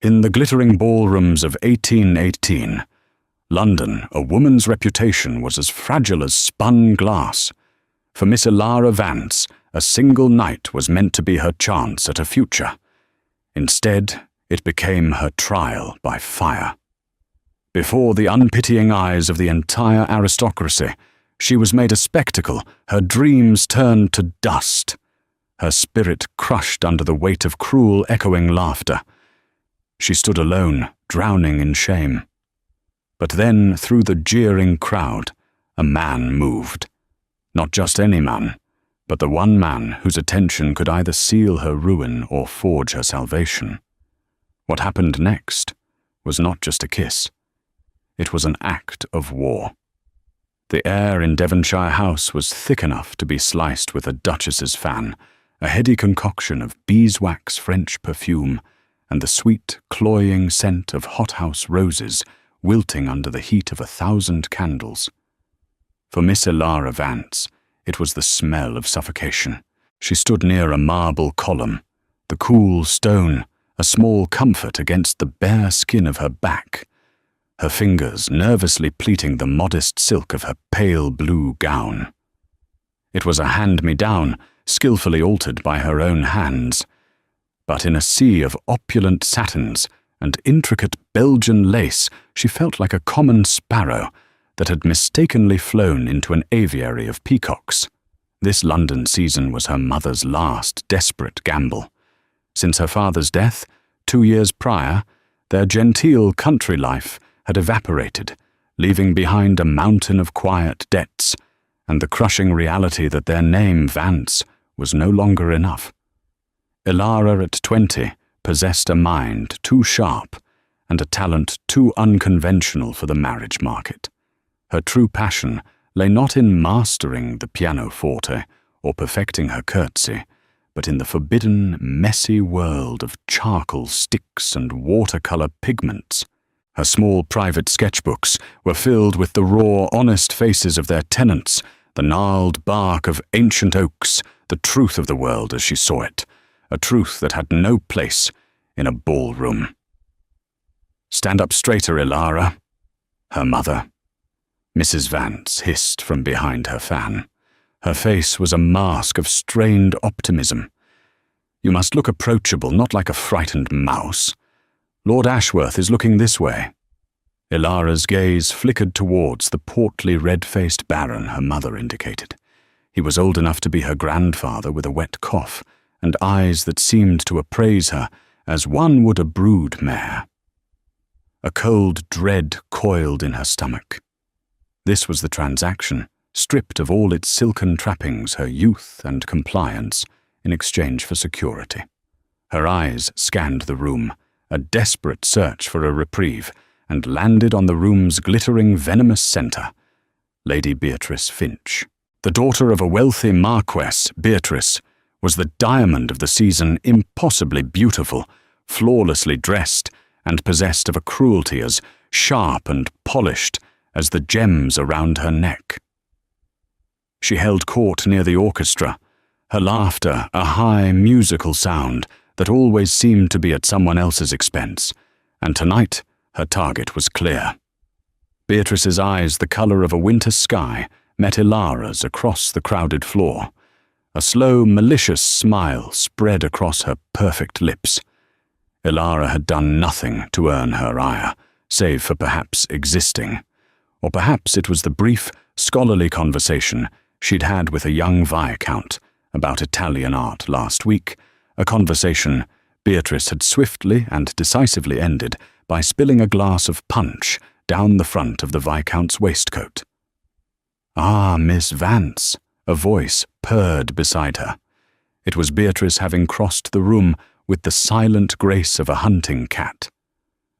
In the glittering ballrooms of 1818, London, a woman's reputation was as fragile as spun glass. For Miss Elara Vance, a single night was meant to be her chance at a future. Instead, it became her trial by fire. Before the unpitying eyes of the entire aristocracy, she was made a spectacle, her dreams turned to dust, her spirit crushed under the weight of cruel, echoing laughter. She stood alone, drowning in shame. But then, through the jeering crowd, a man moved. Not just any man, but the one man whose attention could either seal her ruin or forge her salvation. What happened next was not just a kiss. It was an act of war. The air in Devonshire House was thick enough to be sliced with a duchess's fan, a heady concoction of beeswax French perfume, and the sweet, cloying scent of hothouse roses wilting under the heat of 1,000 candles. For Miss Elara Vance, it was the smell of suffocation. She stood near a marble column, the cool stone, a small comfort against the bare skin of her back, her fingers nervously pleating the modest silk of her pale blue gown. It was a hand-me-down, skillfully altered by her own hands, but in a sea of opulent satins and intricate Belgian lace, she felt like a common sparrow that had mistakenly flown into an aviary of peacocks. This London season was her mother's last desperate gamble. Since her father's death, 2 years prior, their genteel country life had evaporated, leaving behind a mountain of quiet debts and the crushing reality that their name, Vance, was no longer enough. Elara at 20 possessed a mind too sharp and a talent too unconventional for the marriage market. Her true passion lay not in mastering the pianoforte or perfecting her curtsy, but in the forbidden, messy world of charcoal sticks and watercolor pigments. Her small private sketchbooks were filled with the raw, honest faces of their tenants, the gnarled bark of ancient oaks, the truth of the world as she saw it, a truth that had no place in a ballroom. "Stand up straighter, Elara," her mother, Mrs. Vance, hissed from behind her fan. Her face was a mask of strained optimism. "You must look approachable, not like a frightened mouse. Lord Ashworth is looking this way." Elara's gaze flickered towards the portly, red-faced baron her mother indicated. He was old enough to be her grandfather with a wet cough and eyes that seemed to appraise her as one would a brood mare. A cold dread coiled in her stomach. This was the transaction, stripped of all its silken trappings, her youth and compliance, in exchange for security. Her eyes scanned the room, a desperate search for a reprieve, and landed on the room's glittering, venomous centre, Lady Beatrice Finch. The daughter of a wealthy marquess, Beatrice was the diamond of the season, impossibly beautiful, flawlessly dressed, and possessed of a cruelty as sharp and polished as the gems around her neck. She held court near the orchestra, her laughter a high, musical sound that always seemed to be at someone else's expense, and tonight her target was clear. Beatrice's eyes, the colour of a winter sky, met Elara's across the crowded floor. A slow, malicious smile spread across her perfect lips. Elara had done nothing to earn her ire, save for perhaps existing. Or perhaps it was the brief, scholarly conversation she'd had with a young viscount about Italian art last week, a conversation Beatrice had swiftly and decisively ended by spilling a glass of punch down the front of the viscount's waistcoat. "Ah, Miss Vance," a voice purred beside her. It was Beatrice having crossed the room with the silent grace of a hunting cat.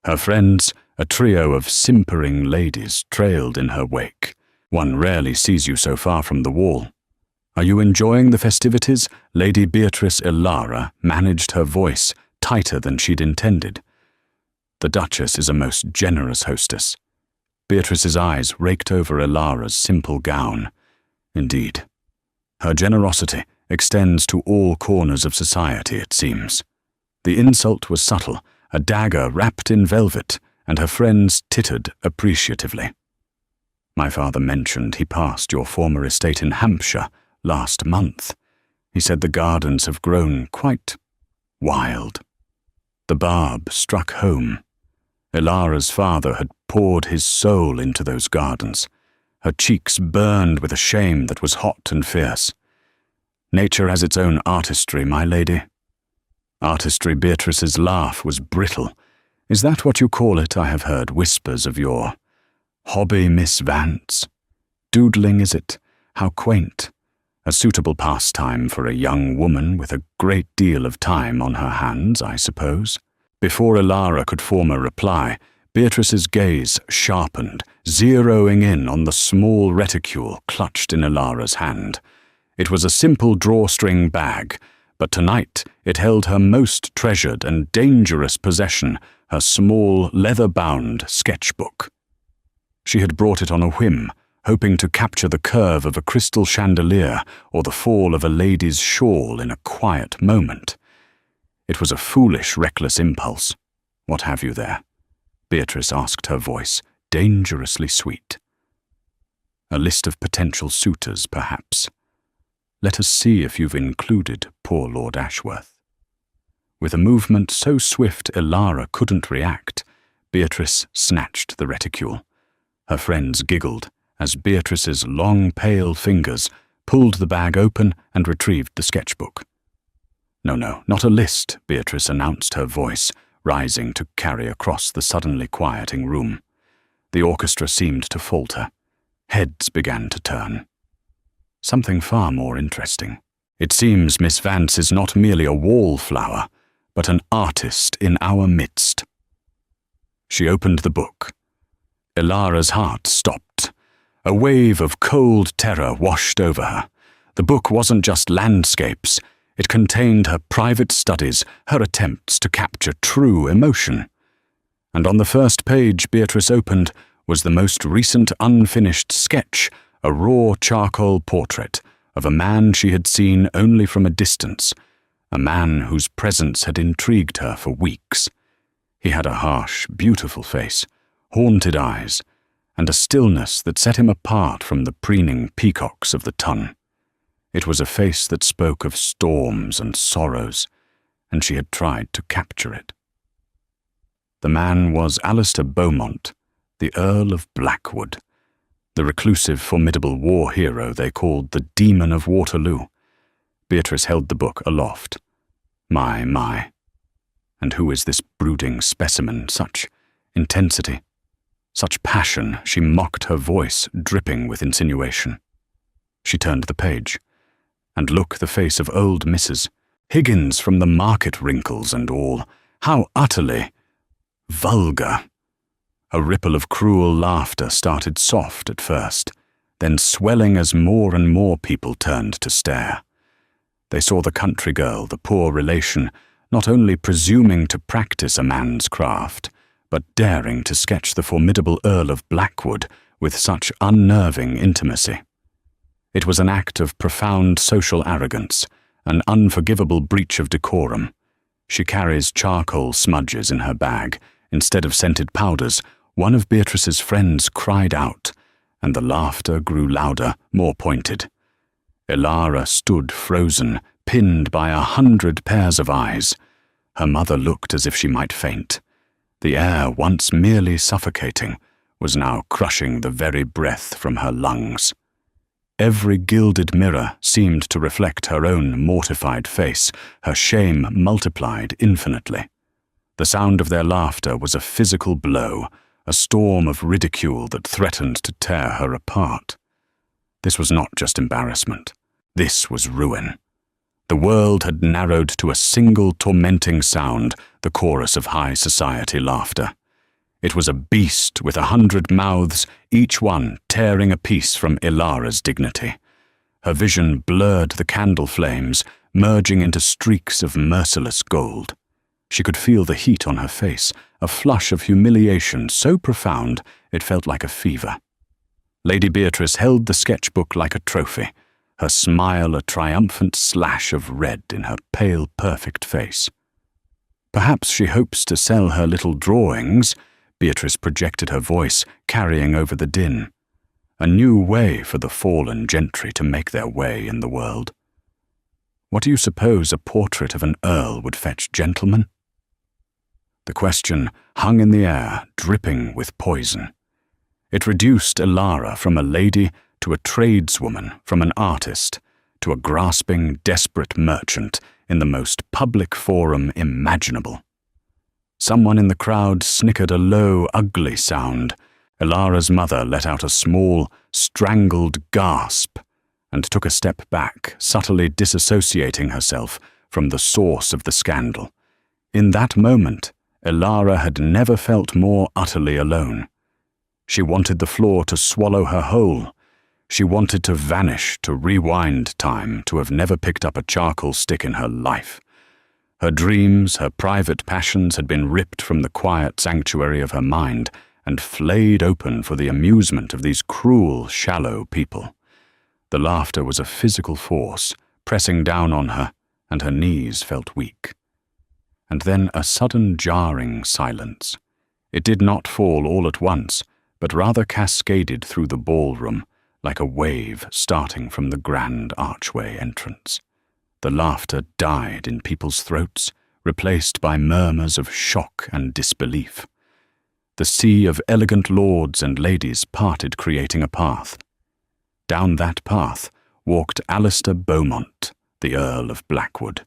Her friends, a trio of simpering ladies, trailed in her wake. One rarely sees you so far from the wall. "Are you enjoying the festivities?" Lady Beatrice Elara managed her voice tighter than she'd intended. The Duchess is a most generous hostess. Beatrice's eyes raked over Elara's simple gown. Indeed, her generosity extends to all corners of society, it seems. The insult was subtle, a dagger wrapped in velvet, and her friends tittered appreciatively. My father mentioned he passed your former estate in Hampshire last month. He said the gardens have grown quite wild. The barb struck home. Ilara's father had poured his soul into those gardens. Her cheeks burned with a shame that was hot and fierce. Nature has its own artistry, my lady. Artistry. Beatrice's laugh was brittle. Is that what you call it? I have heard whispers of your hobby, Miss Vance. Doodling, is it? How quaint. A suitable pastime for a young woman with a great deal of time on her hands, I suppose. Before Ilara could form a reply, Beatrice's gaze sharpened, zeroing in on the small reticule clutched in Ilara's hand. It was a simple drawstring bag, but tonight it held her most treasured and dangerous possession, her small, leather-bound sketchbook. She had brought it on a whim, hoping to capture the curve of a crystal chandelier or the fall of a lady's shawl in a quiet moment. It was a foolish, reckless impulse. What have you there? Beatrice asked, her voice dangerously sweet. A list of potential suitors, perhaps. Let us see if you've included poor Lord Ashworth. With a movement so swift Ilara couldn't react, Beatrice snatched the reticule. Her friends giggled as Beatrice's long, pale fingers pulled the bag open and retrieved the sketchbook. No, not a list, Beatrice announced, her voice rising to carry across the suddenly quieting room. The orchestra seemed to falter. Heads began to turn. Something far more interesting. It seems Miss Vance is not merely a wallflower, but an artist in our midst. She opened the book. Ilara's heart stopped. A wave of cold terror washed over her. The book wasn't just landscapes. It contained her private studies, her attempts to capture true emotion. And on the first page Beatrice opened was the most recent unfinished sketch, a raw charcoal portrait of a man she had seen only from a distance, a man whose presence had intrigued her for weeks. He had a harsh, beautiful face, haunted eyes, and a stillness that set him apart from the preening peacocks of the ton. It was a face that spoke of storms and sorrows, and she had tried to capture it. The man was Alistair Beaumont, the Earl of Blackwood, the reclusive, formidable war hero they called the Demon of Waterloo. Beatrice held the book aloft. My. And who is this brooding specimen? Such intensity, such passion, she mocked, her voice dripping with insinuation. She turned the page. And look, the face of old Mrs. Higgins from the market wrinkles and all. How utterly vulgar. A ripple of cruel laughter started soft at first, then swelling as more and more people turned to stare. They saw the country girl, the poor relation, not only presuming to practice a man's craft, but daring to sketch the formidable Earl of Blackwood with such unnerving intimacy. It was an act of profound social arrogance, an unforgivable breach of decorum. She carries charcoal smudges in her bag. Instead of scented powders, one of Beatrice's friends cried out, and the laughter grew louder, more pointed. Ilara stood frozen, pinned by 100 pairs of eyes. Her mother looked as if she might faint. The air, once merely suffocating, was now crushing the very breath from her lungs. Every gilded mirror seemed to reflect her own mortified face, her shame multiplied infinitely. The sound of their laughter was a physical blow, a storm of ridicule that threatened to tear her apart. This was not just embarrassment. This was ruin. The world had narrowed to a single tormenting sound, the chorus of high society laughter. It was a beast with 100 mouths, each one tearing a piece from Ilara's dignity. Her vision blurred the candle flames, merging into streaks of merciless gold. She could feel the heat on her face, a flush of humiliation so profound it felt like a fever. Lady Beatrice held the sketchbook like a trophy, her smile a triumphant slash of red in her pale, perfect face. Perhaps she hopes to sell her little drawings, Beatrice projected her voice, carrying over the din. A new way for the fallen gentry to make their way in the world. What do you suppose a portrait of an earl would fetch, gentlemen? The question hung in the air, dripping with poison. It reduced Elara from a lady to a tradeswoman, from an artist to a grasping, desperate merchant in the most public forum imaginable. Someone in the crowd snickered a low, ugly sound. Elara's mother let out a small, strangled gasp and took a step back, subtly disassociating herself from the source of the scandal. In that moment, Elara had never felt more utterly alone. She wanted the floor to swallow her whole. She wanted to vanish, to rewind time, to have never picked up a charcoal stick in her life. Her dreams, her private passions had been ripped from the quiet sanctuary of her mind and flayed open for the amusement of these cruel, shallow people. The laughter was a physical force, pressing down on her, and her knees felt weak. And then a sudden jarring silence. It did not fall all at once, but rather cascaded through the ballroom, like a wave starting from the grand archway entrance. The laughter died in people's throats, replaced by murmurs of shock and disbelief. The sea of elegant lords and ladies parted, creating a path. Down that path walked Alistair Beaumont, the Earl of Blackwood.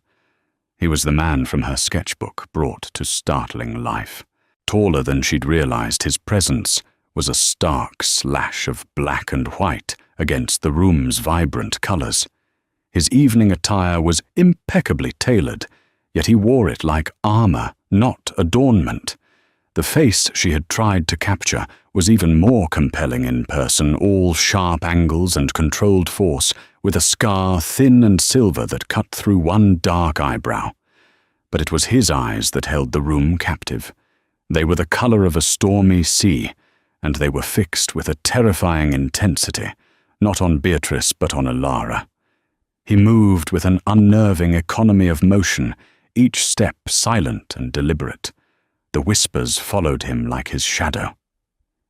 He was the man from her sketchbook brought to startling life. Taller than she'd realized, his presence was a stark slash of black and white against the room's vibrant colors. His evening attire was impeccably tailored, yet he wore it like armor, not adornment. The face she had tried to capture was even more compelling in person, all sharp angles and controlled force, with a scar thin and silver that cut through one dark eyebrow. But it was his eyes that held the room captive. They were the color of a stormy sea, and they were fixed with a terrifying intensity, not on Beatrice but on Elara. He moved with an unnerving economy of motion, each step silent and deliberate. The whispers followed him like his shadow.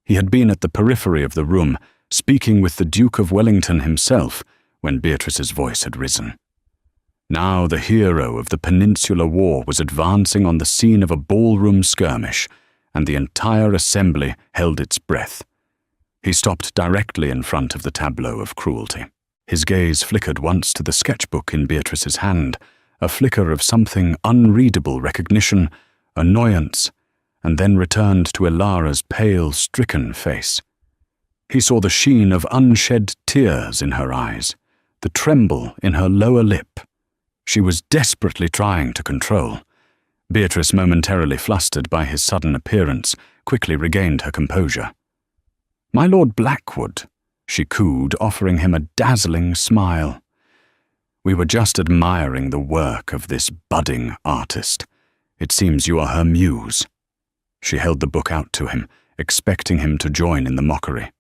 He had been at the periphery of the room, speaking with the Duke of Wellington himself, when Beatrice's voice had risen. Now the hero of the Peninsular War was advancing on the scene of a ballroom skirmish, and the entire assembly held its breath. He stopped directly in front of the tableau of cruelty. His gaze flickered once to the sketchbook in Beatrice's hand, a flicker of something unreadable recognition, annoyance, and then returned to Elara's pale, stricken face. He saw the sheen of unshed tears in her eyes, the tremble in her lower lip. She was desperately trying to control. Beatrice, momentarily flustered by his sudden appearance, quickly regained her composure. "My Lord Blackwood," she cooed, offering him a dazzling smile. "We were just admiring the work of this budding artist. It seems you are her muse." She held the book out to him, expecting him to join in the mockery.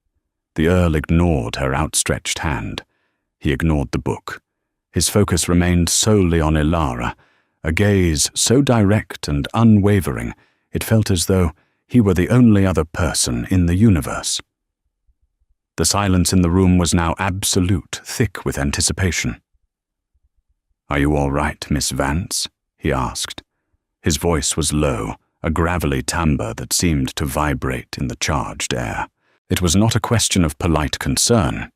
The Earl ignored her outstretched hand. He ignored the book. His focus remained solely on Elara, a gaze so direct and unwavering it felt as though he were the only other person in the universe. The silence in the room was now absolute, thick with anticipation. "Are you all right, Miss Vance?" he asked. His voice was low, a gravelly timbre that seemed to vibrate in the charged air. It was not a question of polite concern.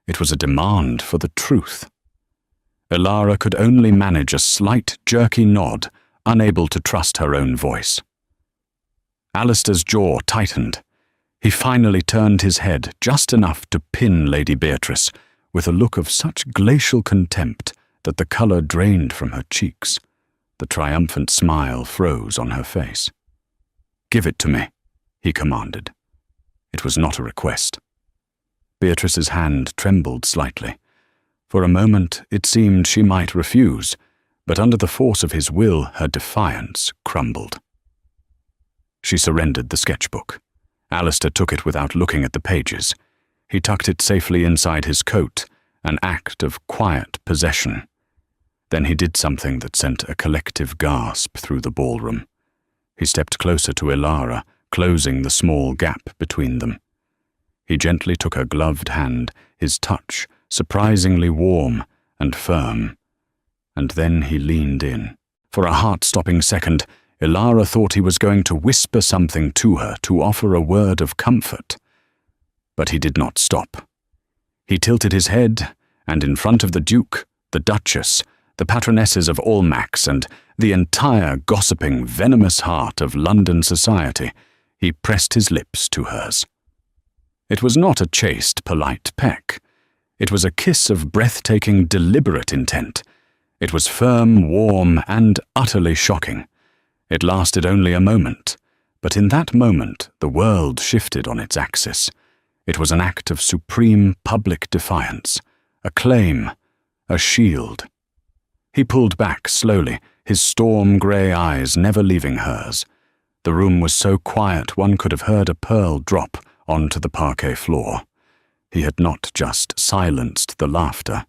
It was a demand for the truth. Elara could only manage a slight, jerky nod, unable to trust her own voice. Alistair's jaw tightened. He finally turned his head just enough to pin Lady Beatrice, with a look of such glacial contempt that the colour drained from her cheeks. The triumphant smile froze on her face. "Give it to me," he commanded. It was not a request. Beatrice's hand trembled slightly. For a moment it seemed she might refuse, but under the force of his will her defiance crumbled. She surrendered the sketchbook. Alistair took it without looking at the pages. He tucked it safely inside his coat, an act of quiet possession. Then he did something that sent a collective gasp through the ballroom. He stepped closer to Ilara, closing the small gap between them. He gently took her gloved hand, his touch surprisingly warm and firm. And then he leaned in. For a heart-stopping second, Ilara thought he was going to whisper something to her, to offer a word of comfort. But he did not stop. He tilted his head, and in front of the Duke, the Duchess, the patronesses of Almack's, and the entire gossiping, venomous heart of London society, he pressed his lips to hers. It was not a chaste, polite peck. It was a kiss of breathtaking, deliberate intent. It was firm, warm, and utterly shocking. It lasted only a moment, but in that moment the world shifted on its axis. It was an act of supreme public defiance, a claim, a shield. He pulled back slowly, his storm-grey eyes never leaving hers. The room was so quiet one could have heard a pearl drop onto the parquet floor. He had not just silenced the laughter,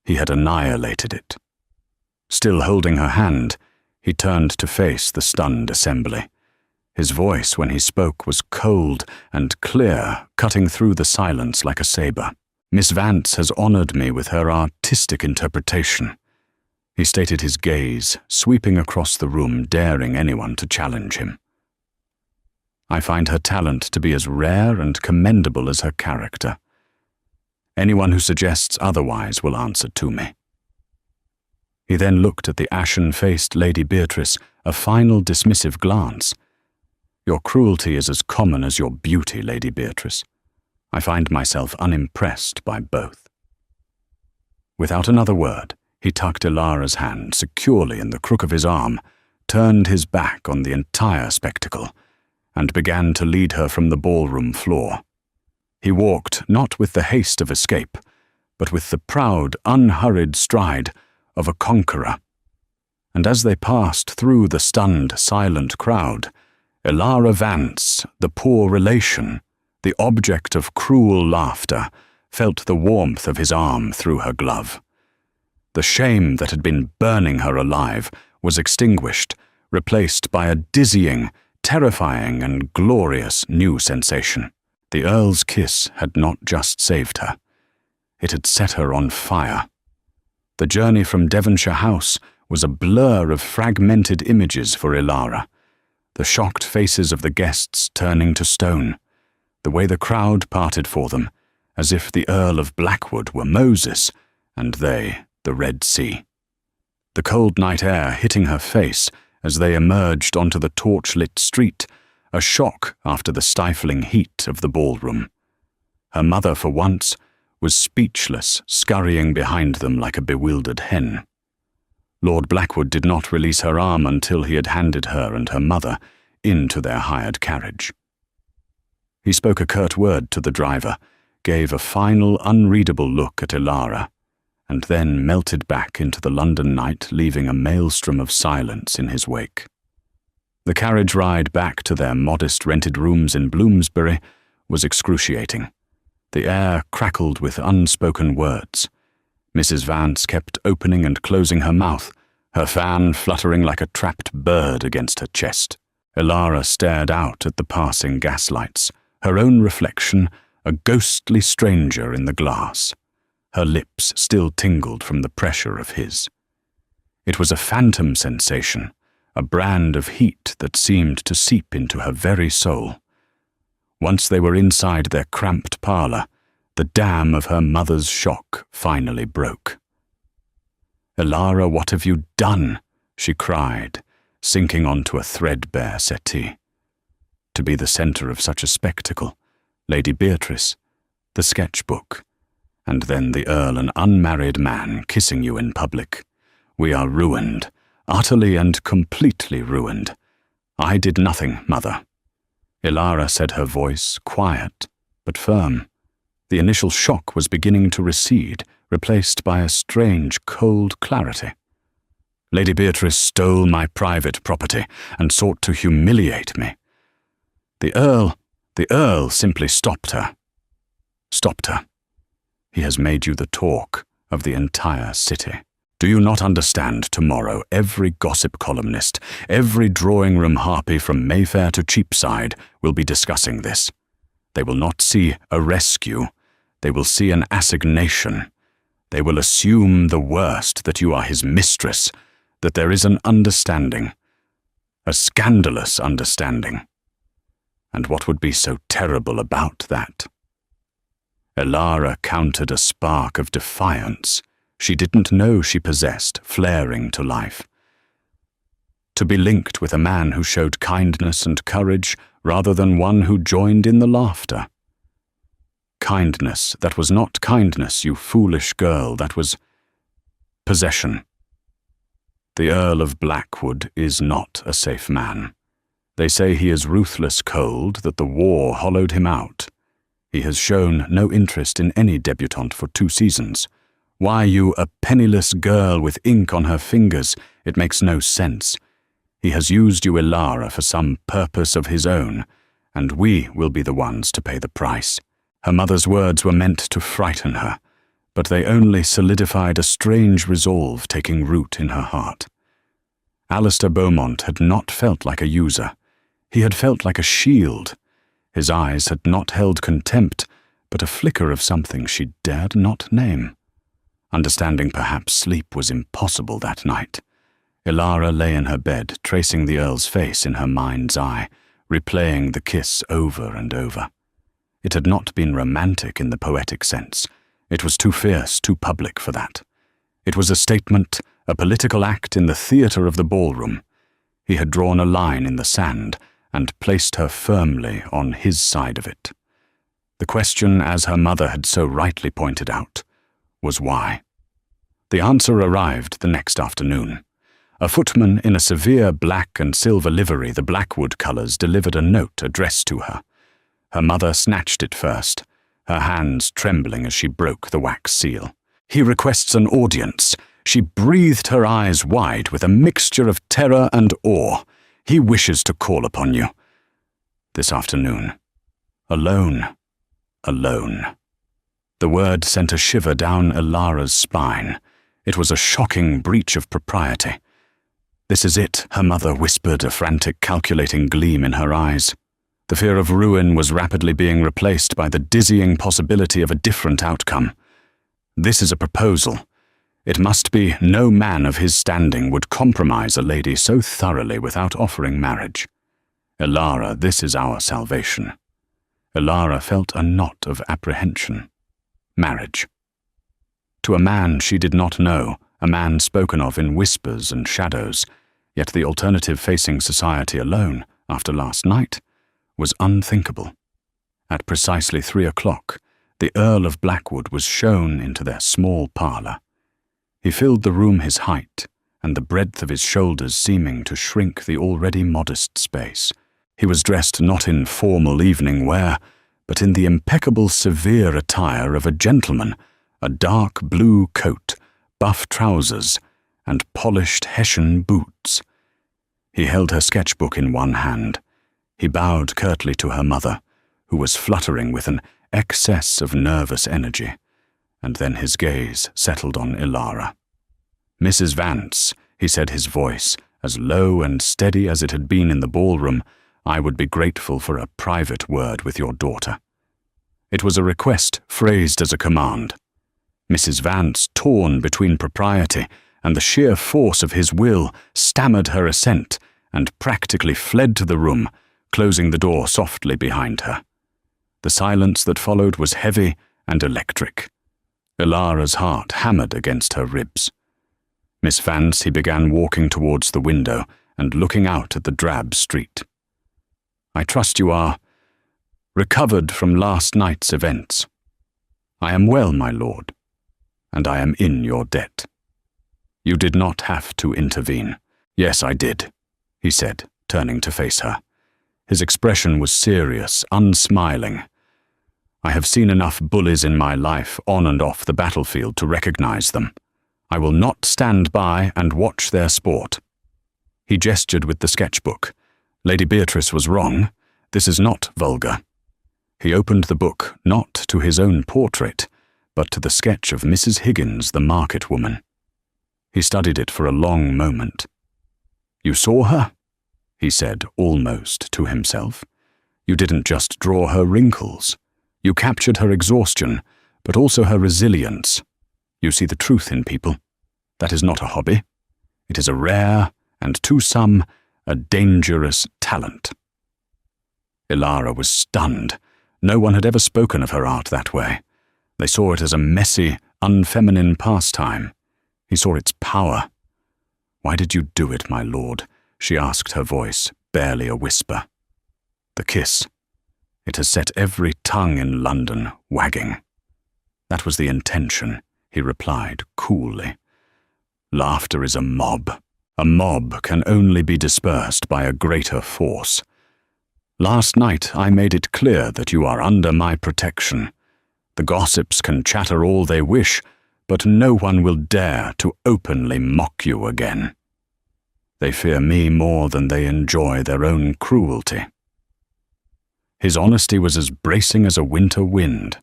he had annihilated it. Still holding her hand, he turned to face the stunned assembly. His voice, when he spoke, was cold and clear, cutting through the silence like a saber. "Miss Vance has honored me with her artistic interpretation." He stated his gaze, sweeping across the room, daring anyone to challenge him. "I find her talent to be as rare and commendable as her character. Anyone who suggests otherwise will answer to me." He then looked at the ashen-faced Lady Beatrice, a final dismissive glance. "Your cruelty is as common as your beauty, Lady Beatrice. I find myself unimpressed by both." Without another word, he tucked Ilara's hand securely in the crook of his arm, turned his back on the entire spectacle, and began to lead her from the ballroom floor. He walked not with the haste of escape, but with the proud, unhurried stride of a conqueror. And as they passed through the stunned, silent crowd, Ilara Vance, the poor relation, the object of cruel laughter, felt the warmth of his arm through her glove. The shame that had been burning her alive was extinguished, replaced by a dizzying, terrifying, and glorious new sensation. The Earl's kiss had not just saved her. It had set her on fire. The journey from Devonshire House was a blur of fragmented images for Ilara. The shocked faces of the guests turning to stone, the way the crowd parted for them, as if the Earl of Blackwood were Moses, and they the Red Sea. The cold night air hitting her face as they emerged onto the torch-lit street, a shock after the stifling heat of the ballroom. Her mother, for once, was speechless, scurrying behind them like a bewildered hen. Lord Blackwood did not release her arm until he had handed her and her mother into their hired carriage. He spoke a curt word to the driver, gave a final unreadable look at Ilara, and then melted back into the London night, leaving a maelstrom of silence in his wake. The carriage ride back to their modest rented rooms in Bloomsbury was excruciating. The air crackled with unspoken words. Mrs. Vance kept opening and closing her mouth, her fan fluttering like a trapped bird against her chest. Ilara stared out at the passing gaslights, her own reflection a ghostly stranger in the glass. Her lips still tingled from the pressure of his. It was a phantom sensation, a brand of heat that seemed to seep into her very soul. Once they were inside their cramped parlour, the dam of her mother's shock finally broke. "Ilara, what have you done?" she cried, sinking onto a threadbare settee. To be the centre of such a spectacle, Lady Beatrice, the sketchbook, and then the Earl, an unmarried man, kissing you in public. "We are ruined, utterly and completely ruined. I did nothing, Mother." Ilara said, her voice quiet but firm. The initial shock was beginning to recede, replaced by a strange, cold clarity. "Lady Beatrice stole my private property and sought to humiliate me. The Earl simply stopped her. Stopped her. He has made you the talk of the entire city. Do you not understand tomorrow every gossip columnist, every drawing-room harpy from Mayfair to Cheapside will be discussing this? They will not see a rescue. They will see an assignation. They will assume the worst, that you are his mistress, that there is an understanding, a scandalous understanding. And what would be so terrible about that? Elara countered a spark of defiance she didn't know she possessed, flaring to life. To be linked with a man who showed kindness and courage rather than one who joined in the laughter. Kindness that was not kindness, you foolish girl, that was possession. The Earl of Blackwood is not a safe man. They say he is ruthless cold, that the war hollowed him out. He has shown no interest in any debutante for 2 seasons. Why you, a penniless girl with ink on her fingers? It makes no sense. He has used you, Elara, for some purpose of his own, and we will be the ones to pay the price. Her mother's words were meant to frighten her, but they only solidified a strange resolve taking root in her heart. Alistair Beaumont had not felt like a user. He had felt like a shield. His eyes had not held contempt, but a flicker of something she dared not name. Understanding perhaps sleep was impossible that night. Elara lay in her bed, tracing the Earl's face in her mind's eye, replaying the kiss over and over. It had not been romantic in the poetic sense. It was too fierce, too public for that. It was a statement, a political act in the theatre of the ballroom. He had drawn a line in the sand and placed her firmly on his side of it. The question, as her mother had so rightly pointed out, was why. The answer arrived the next afternoon. A footman in a severe black and silver livery, the Blackwood colours, delivered a note addressed to her. Her mother snatched it first, her hands trembling as she broke the wax seal. He requests an audience. She breathed her eyes wide with a mixture of terror and awe. He wishes to call upon you. This afternoon. Alone. Alone. The word sent a shiver down Elara's spine. It was a shocking breach of propriety. This is it, her mother whispered, a frantic, calculating gleam in her eyes. The fear of ruin was rapidly being replaced by the dizzying possibility of a different outcome. This is a proposal. It must be no man of his standing would compromise a lady so thoroughly without offering marriage. Elara, this is our salvation. Elara felt a knot of apprehension. Marriage. To a man she did not know, a man spoken of in whispers and shadows, yet the alternative facing society alone, after last night, was unthinkable. At precisely 3 o'clock, the Earl of Blackwood was shown into their small parlour. He filled the room his height, and the breadth of his shoulders seeming to shrink the already modest space. He was dressed not in formal evening wear, but in the impeccable severe attire of a gentleman, a dark blue coat, buff trousers, and polished Hessian boots. He held her sketchbook in one hand. He bowed curtly to her mother, who was fluttering with an excess of nervous energy, and then his gaze settled on Elara. "Mrs. Vance," he said, his voice as low and steady as it had been in the ballroom, "I would be grateful for a private word with your daughter." It was a request phrased as a command. Mrs. Vance, torn between propriety and the sheer force of his will, stammered her assent and practically fled to the room, closing the door softly behind her. The silence that followed was heavy and electric. Elara's heart hammered against her ribs. Miss Vance, he began walking towards the window and looking out at the drab street. "I trust you are recovered from last night's events." "I am well, my lord, and I am in your debt." "You did not have to intervene." "Yes, I did," he said, turning to face her. His expression was serious, unsmiling. "I have seen enough bullies in my life, on and off the battlefield, to recognize them. I will not stand by and watch their sport." He gestured with the sketchbook. "Lady Beatrice was wrong. This is not vulgar." He opened the book not to his own portrait, but to the sketch of Mrs. Higgins, the market woman. He studied it for a long moment. "You saw her?" he said, almost to himself. "You didn't just draw her wrinkles. You captured her exhaustion, but also her resilience. You see the truth in people. That is not a hobby. It is a rare, and to some, a dangerous talent." Ilara was stunned. No one had ever spoken of her art that way. They saw it as a messy, unfeminine pastime. He saw its power. "Why did you do it, my lord?" she asked, her voice barely a whisper. "The kiss. It has set every tongue in London wagging." "That was the intention," he replied coolly. "Laughter is a mob. A mob can only be dispersed by a greater force. Last night I made it clear that you are under my protection. The gossips can chatter all they wish, but no one will dare to openly mock you again. They fear me more than they enjoy their own cruelty." His honesty was as bracing as a winter wind.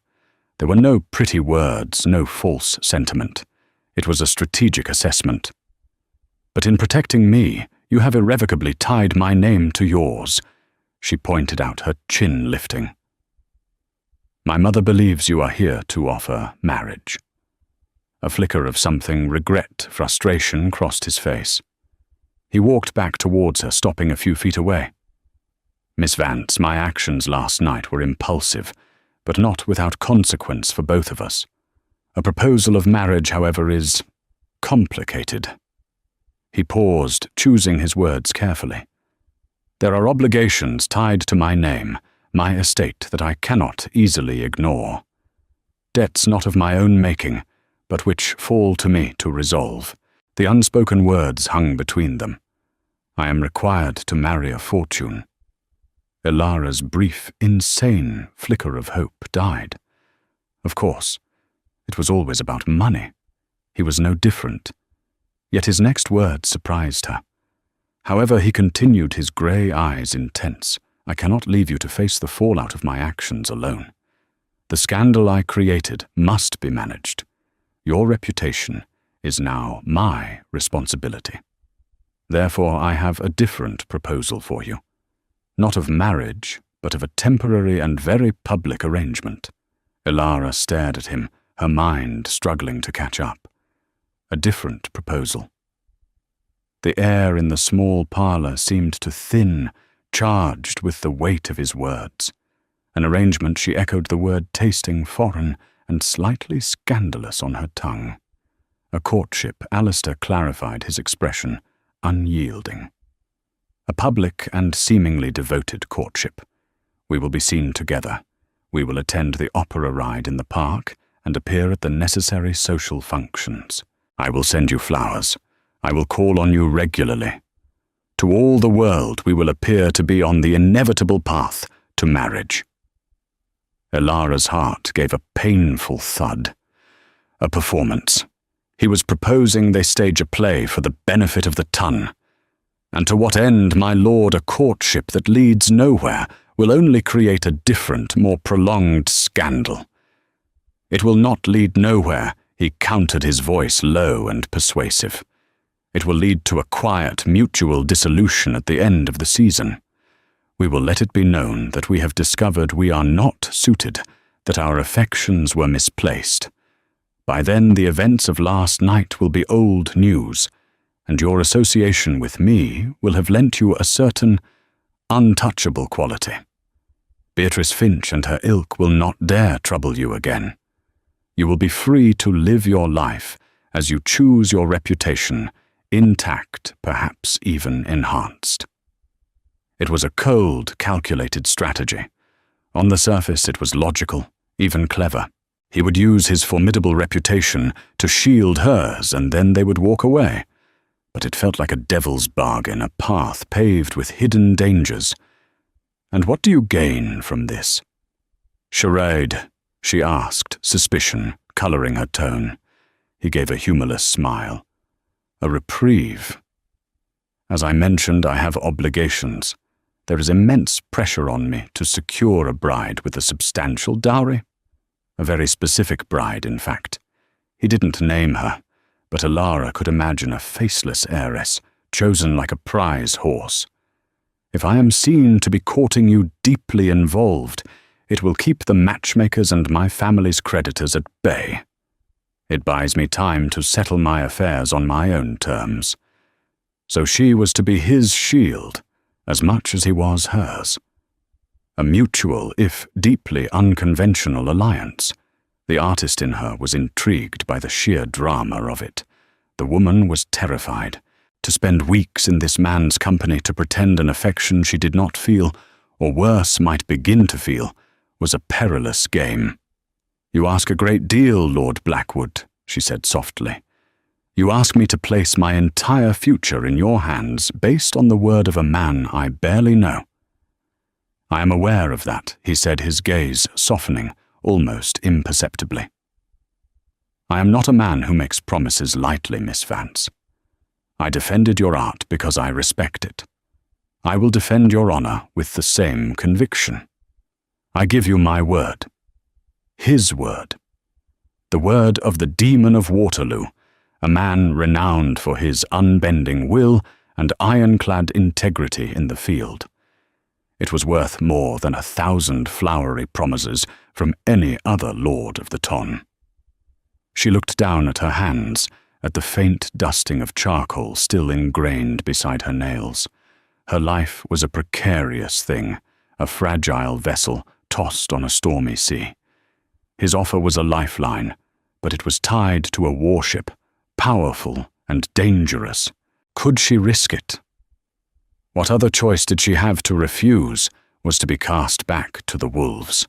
There were no pretty words, no false sentiment. It was a strategic assessment. "But in protecting me, you have irrevocably tied my name to yours," she pointed out, her chin lifting. "My mother believes you are here to offer marriage." A flicker of something, regret, frustration, crossed his face. He walked back towards her, stopping a few feet away. "Miss Vance, my actions last night were impulsive, but not without consequence for both of us. A proposal of marriage, however, is complicated." He paused, choosing his words carefully. "There are obligations tied to my name, my estate, that I cannot easily ignore. Debts not of my own making, but which fall to me to resolve." The unspoken words hung between them. "I am required to marry a fortune." Ilara's brief, insane flicker of hope died. Of course, it was always about money. He was no different. Yet his next words surprised her. However, he continued, his grey eyes intense. "I cannot leave you to face the fallout of my actions alone. The scandal I created must be managed. Your reputation is now my responsibility. Therefore, I have a different proposal for you. Not of marriage, but of a temporary and very public arrangement." Ilara stared at him, her mind struggling to catch up. A different proposal. The air in the small parlour seemed to thin, charged with the weight of his words. An arrangement she echoed, the word tasting foreign and slightly scandalous on her tongue. A courtship, Alistair clarified his expression, unyielding. A public and seemingly devoted courtship. We will be seen together. We will attend the opera ride in the park and appear at the necessary social functions. I will send you flowers. I will call on you regularly. To all the world we will appear to be on the inevitable path to marriage." Ilara's heart gave a painful thud. A performance. He was proposing they stage a play for the benefit of the ton. And to what end, my lord, a courtship that leads nowhere will only create a different, more prolonged scandal. It will not lead nowhere, he countered, his voice low and persuasive. It will lead to a quiet, mutual dissolution at the end of the season. We will let it be known that we have discovered we are not suited, that our affections were misplaced. By then the events of last night will be old news, and your association with me will have lent you a certain untouchable quality. Beatrice Finch and her ilk will not dare trouble you again. You will be free to live your life as you choose your reputation, intact, perhaps even enhanced. It was a cold, calculated strategy. On the surface it was logical, even clever. He would use his formidable reputation to shield hers, and then they would walk away. But it felt like a devil's bargain, a path paved with hidden dangers. And what do you gain from this? Charade, she asked, suspicion colouring her tone. He gave a humourless smile. A reprieve. As I mentioned, I have obligations. There is immense pressure on me to secure a bride with a substantial dowry. A very specific bride, in fact. He didn't name her, but Elara could imagine a faceless heiress, chosen like a prize horse. If I am seen to be courting you deeply involved, it will keep the matchmakers and my family's creditors at bay. It buys me time to settle my affairs on my own terms. So she was to be his shield, as much as he was hers. A mutual, if deeply unconventional alliance. The artist in her was intrigued by the sheer drama of it. The woman was terrified. To spend weeks in this man's company to pretend an affection she did not feel, or worse, might begin to feel, was a perilous game. "You ask a great deal, Lord Blackwood," she said softly. "You ask me to place my entire future in your hands based on the word of a man I barely know." "I am aware of that," he said, his gaze softening, almost imperceptibly. "I am not a man who makes promises lightly, Miss Vance. I defended your art because I respect it. I will defend your honor with the same conviction. I give you my word. His word. The word of the Demon of Waterloo, a man renowned for his unbending will and ironclad integrity in the field. It was worth more than 1,000 flowery promises from any other lord of the ton." She looked down at her hands, at the faint dusting of charcoal still ingrained beside her nails. Her life was a precarious thing, a fragile vessel tossed on a stormy sea. His offer was a lifeline, but it was tied to a warship, powerful and dangerous. Could she risk it? What other choice did she have to refuse was to be cast back to the wolves.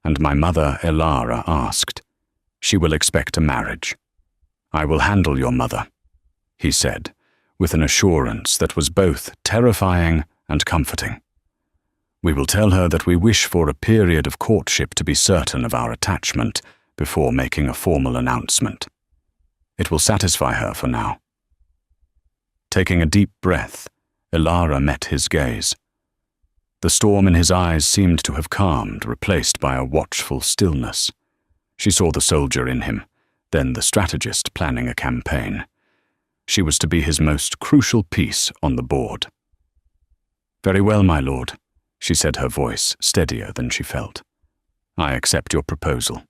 And my mother Elara asked, "She will expect a marriage. I will handle your mother," he said, with an assurance that was both terrifying and comforting. "We will tell her that we wish for a period of courtship to be certain of our attachment before making a formal announcement. It will satisfy her for now." Taking a deep breath, Elara met his gaze. The storm in his eyes seemed to have calmed, replaced by a watchful stillness. She saw the soldier in him, then the strategist planning a campaign. She was to be his most crucial piece on the board. "Very well, my lord," she said, her voice steadier than she felt. "I accept your proposal."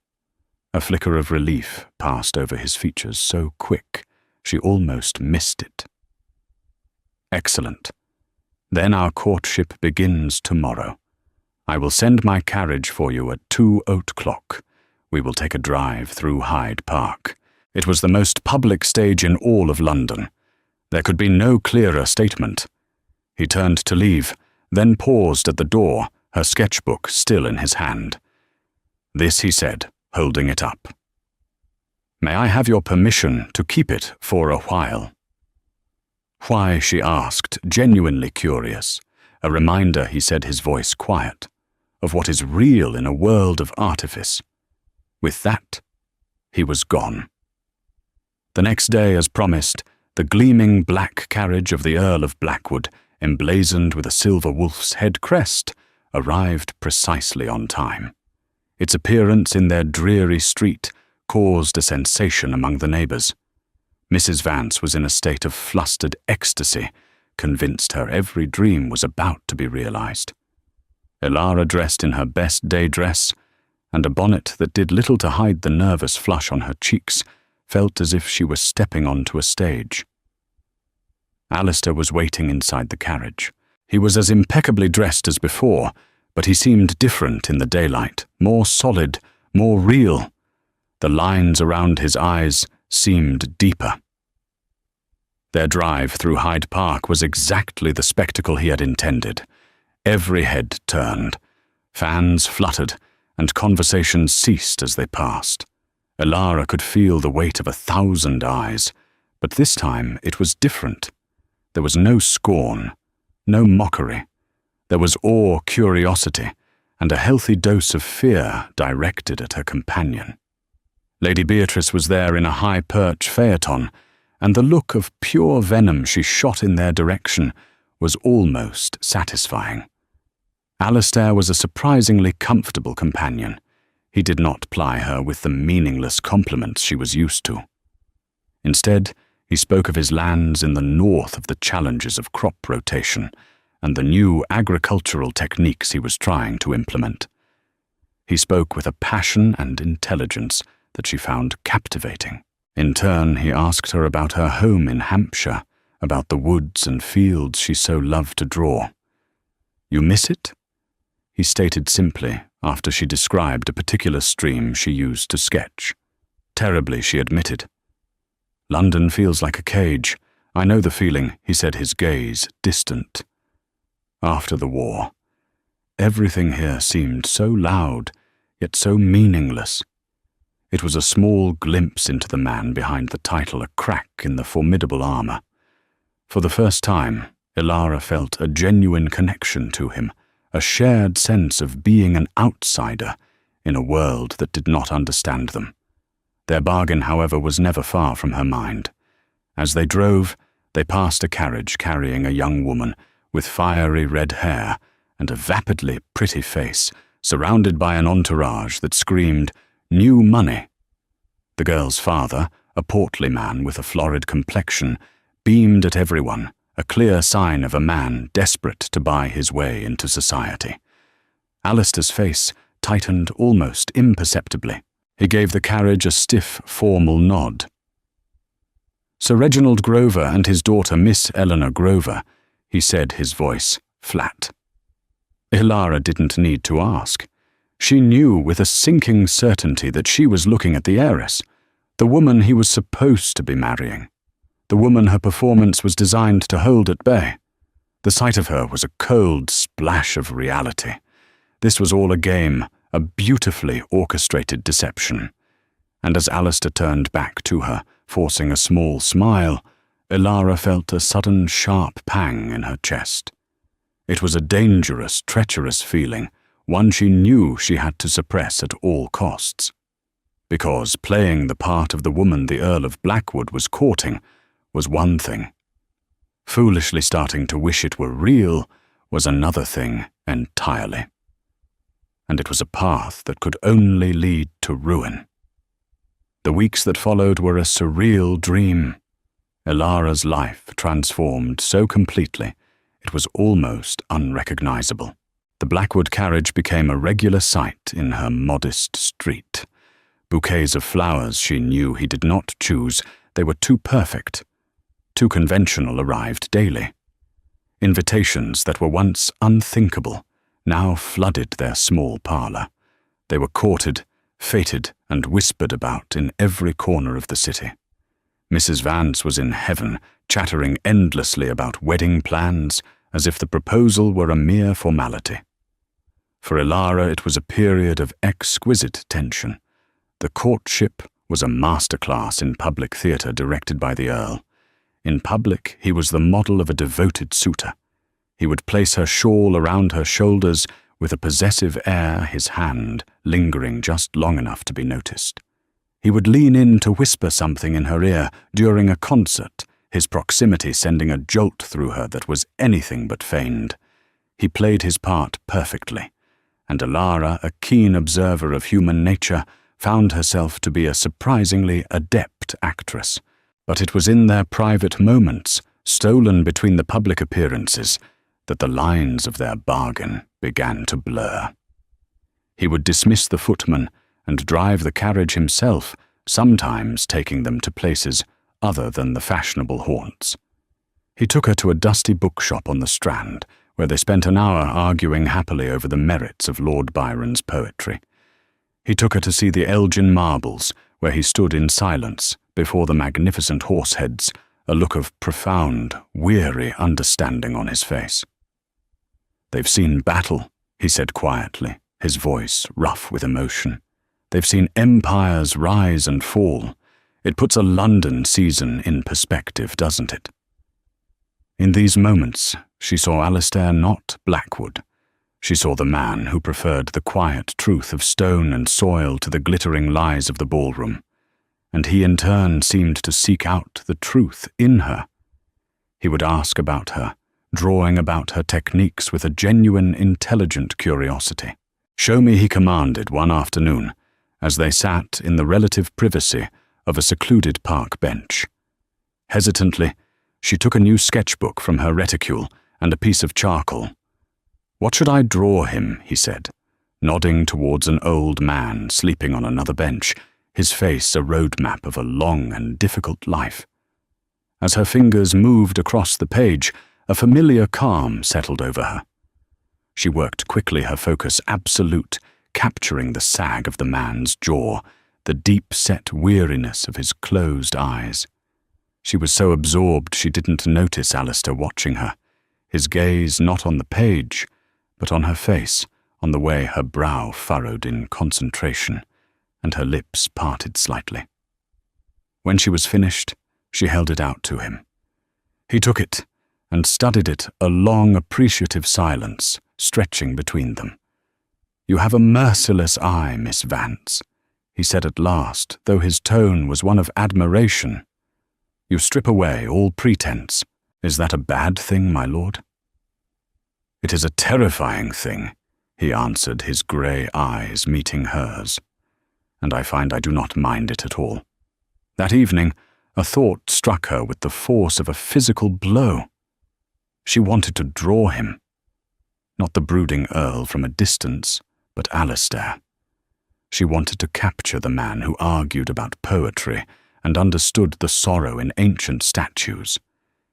A flicker of relief passed over his features, so quick she almost missed it. "Excellent. Then our courtship begins tomorrow. I will send my carriage for you at 2:00. We will take a drive through Hyde Park. It was the most public stage in all of London. There could be no clearer statement." He turned to leave, then paused at the door, her sketchbook still in his hand. "This," he said, holding it up. "May I have your permission to keep it for a while?" "Why?" she asked, genuinely curious. A reminder, he said, his voice quiet, of what is real in a world of artifice. With that, he was gone. The next day, as promised, the gleaming black carriage of the Earl of Blackwood, emblazoned with a silver wolf's head crest, arrived precisely on time. Its appearance in their dreary street caused a sensation among the neighbours. Mrs. Vance was in a state of flustered ecstasy, convinced her every dream was about to be realised. Elara, dressed in her best day dress, and a bonnet that did little to hide the nervous flush on her cheeks, felt as if she was stepping onto a stage. Alistair was waiting inside the carriage. He was as impeccably dressed as before, but he seemed different in the daylight, more solid, more real. The lines around his eyes seemed deeper. Their drive through Hyde Park was exactly the spectacle he had intended. Every head turned, fans fluttered, and conversations ceased as they passed. Elara could feel the weight of 1,000 eyes, but this time it was different. There was no scorn, no mockery. There was awe, curiosity, and a healthy dose of fear directed at her companion. Lady Beatrice was there in a high-perch phaeton, and the look of pure venom she shot in their direction was almost satisfying. Alistair was a surprisingly comfortable companion. He did not ply her with the meaningless compliments she was used to. Instead, he spoke of his lands in the north, of the challenges of crop rotation, and the new agricultural techniques he was trying to implement. He spoke with a passion and intelligence that she found captivating. In turn, he asked her about her home in Hampshire, about the woods and fields she so loved to draw. "You miss it?" he stated simply, after she described a particular stream she used to sketch. "Terribly," she admitted. "London feels like a cage. I know the feeling," he said, his gaze distant. After the war, everything here seemed so loud, yet so meaningless. It was a small glimpse into the man behind the title, a crack in the formidable armor. For the first time, Elara felt a genuine connection to him, a shared sense of being an outsider in a world that did not understand them. Their bargain, however, was never far from her mind. As they drove, they passed a carriage carrying a young woman with fiery red hair and a vapidly pretty face, surrounded by an entourage that screamed, "New money!" The girl's father, a portly man with a florid complexion, beamed at everyone, a clear sign of a man desperate to buy his way into society. Alistair's face tightened almost imperceptibly. He gave the carriage a stiff, formal nod. "Sir Reginald Grover and his daughter Miss Eleanor Grover," he said, his voice flat. Elara didn't need to ask. She knew with a sinking certainty that she was looking at the heiress, the woman he was supposed to be marrying, the woman her performance was designed to hold at bay. The sight of her was a cold splash of reality. This was all a game, a beautifully orchestrated deception. And as Alistair turned back to her, forcing a small smile, Elara felt a sudden sharp pang in her chest. It was a dangerous, treacherous feeling, one she knew she had to suppress at all costs. Because playing the part of the woman the Earl of Blackwood was courting was one thing. Foolishly starting to wish it were real was another thing entirely. And it was a path that could only lead to ruin. The weeks that followed were a surreal dream. Elara's life transformed so completely, it was almost unrecognizable. The Blackwood carriage became a regular sight in her modest street. Bouquets of flowers she knew he did not choose, they were too perfect. Too conventional arrived daily. Invitations that were once unthinkable now flooded their small parlor. They were courted, feted, and whispered about in every corner of the city. Mrs. Vance was in heaven, chattering endlessly about wedding plans, as if the proposal were a mere formality. For Elara, it was a period of exquisite tension. The courtship was a masterclass in public theatre directed by the Earl. In public, he was the model of a devoted suitor. He would place her shawl around her shoulders with a possessive air, his hand lingering just long enough to be noticed. He would lean in to whisper something in her ear during a concert, his proximity sending a jolt through her that was anything but feigned. He played his part perfectly, and Elara, a keen observer of human nature, found herself to be a surprisingly adept actress. But it was in their private moments, stolen between the public appearances, that the lines of their bargain began to blur. He would dismiss the footman and drive the carriage himself, sometimes taking them to places other than the fashionable haunts. He took her to a dusty bookshop on the Strand, where they spent an hour arguing happily over the merits of Lord Byron's poetry. He took her to see the Elgin Marbles, where he stood in silence before the magnificent horseheads, a look of profound, weary understanding on his face. "They've seen battle," he said quietly, his voice rough with emotion. "They've seen empires rise and fall. It puts a London season in perspective, doesn't it?" In these moments, she saw Alistair not Blackwood. She saw the man who preferred the quiet truth of stone and soil to the glittering lies of the ballroom. And he in turn seemed to seek out the truth in her. He would ask about her, drawing about her techniques with a genuine, intelligent curiosity. "Show me," he commanded one afternoon, as they sat in the relative privacy of a secluded park bench. Hesitantly, she took a new sketchbook from her reticule and a piece of charcoal. "What should I draw him?" he said, nodding towards an old man sleeping on another bench, his face a roadmap of a long and difficult life. As her fingers moved across the page, a familiar calm settled over her. She worked quickly, her focus absolute, capturing the sag of the man's jaw, the deep-set weariness of his closed eyes. She was so absorbed she didn't notice Alistair watching her, his gaze not on the page, but on her face, on the way her brow furrowed in concentration, and her lips parted slightly. When she was finished, she held it out to him. He took it and studied it, a long, appreciative silence stretching between them. "You have a merciless eye, Miss Vance," he said at last, though his tone was one of admiration. "You strip away all pretense. Is that a bad thing, my lord?" "It is a terrifying thing," he answered, his grey eyes meeting hers. "And I find I do not mind it at all." That evening, a thought struck her with the force of a physical blow. She wanted to draw him. Not the brooding Earl from a distance, but Alistair. She wanted to capture the man who argued about poetry and understood the sorrow in ancient statues.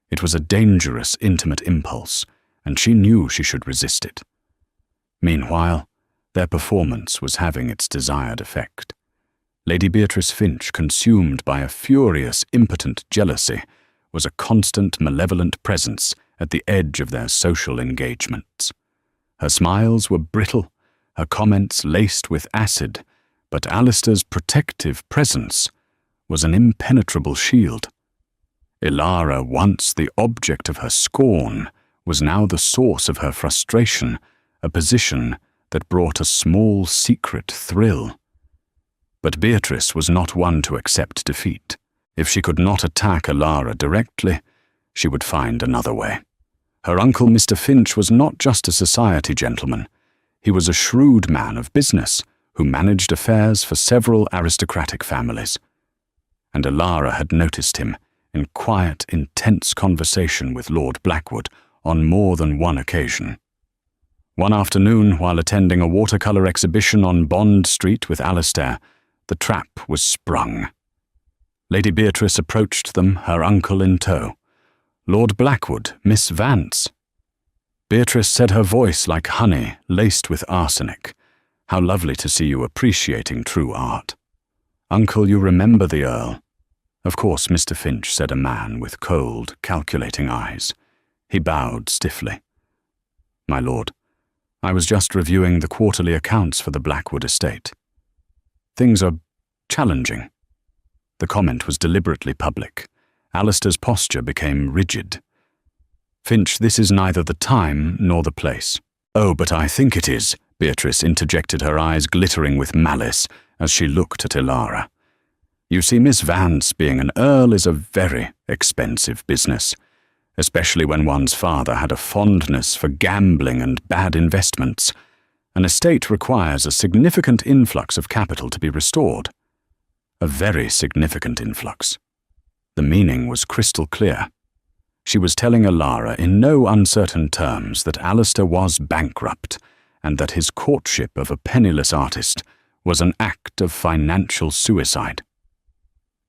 It was a dangerous, intimate impulse, and she knew she should resist it. Meanwhile, their performance was having its desired effect. Lady Beatrice Finch, consumed by a furious, impotent jealousy, was a constant, malevolent presence at the edge of their social engagements. Her smiles were brittle, her comments laced with acid, but Alistair's protective presence was an impenetrable shield. Ilara, once the object of her scorn, was now the source of her frustration, a position that brought a small secret thrill. But Beatrice was not one to accept defeat. If she could not attack Ilara directly, she would find another way. Her uncle, Mr. Finch, was not just a society gentleman. He was a shrewd man of business who managed affairs for several aristocratic families. And Ilara had noticed him in quiet, intense conversation with Lord Blackwood on more than one occasion. One afternoon, while attending a watercolour exhibition on Bond Street with Alistair, the trap was sprung. Lady Beatrice approached them, her uncle in tow. "Lord Blackwood, Miss Vance." Beatrice said, her voice like honey laced with arsenic. "How lovely to see you appreciating true art." "Uncle, you remember the Earl?" "Of course, Mr. Finch," said a man with cold, calculating eyes. He bowed stiffly. "My lord, I was just reviewing the quarterly accounts for the Blackwood estate. Things are challenging." The comment was deliberately public. Alistair's posture became rigid. "Finch, this is neither the time nor the place." "Oh, but I think it is," Beatrice interjected, her eyes glittering with malice as she looked at Ilara. "You see, Miss Vance, being an Earl is a very expensive business, especially when one's father had a fondness for gambling and bad investments. An estate requires a significant influx of capital to be restored. A very significant influx." The meaning was crystal clear. She was telling Ilara in no uncertain terms that Alistair was bankrupt and that his courtship of a penniless artist was an act of financial suicide.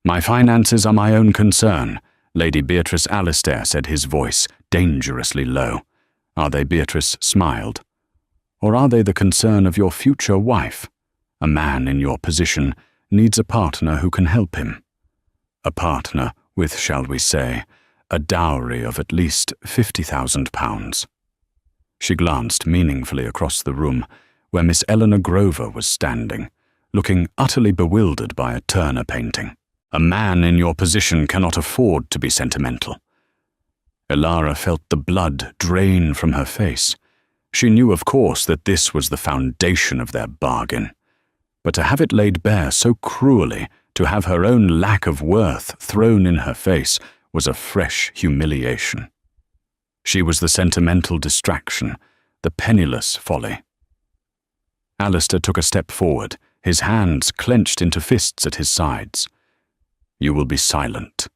"My finances are my own concern," Lady Beatrice Alistair said, his voice dangerously low. "Are they?" Beatrice smiled. "Or are they the concern of your future wife? A man in your position needs a partner who can help him. A partner with, shall we say, a dowry of at least £50,000. She glanced meaningfully across the room, where Miss Eleanor Grover was standing, looking utterly bewildered by a Turner painting. "A man in your position cannot afford to be sentimental." Ilara felt the blood drain from her face. She knew, of course, that this was the foundation of their bargain. But to have it laid bare so cruelly, to have her own lack of worth thrown in her face, was a fresh humiliation. She was the sentimental distraction, the penniless folly. Alistair took a step forward, his hands clenched into fists at his sides. "You will be silent."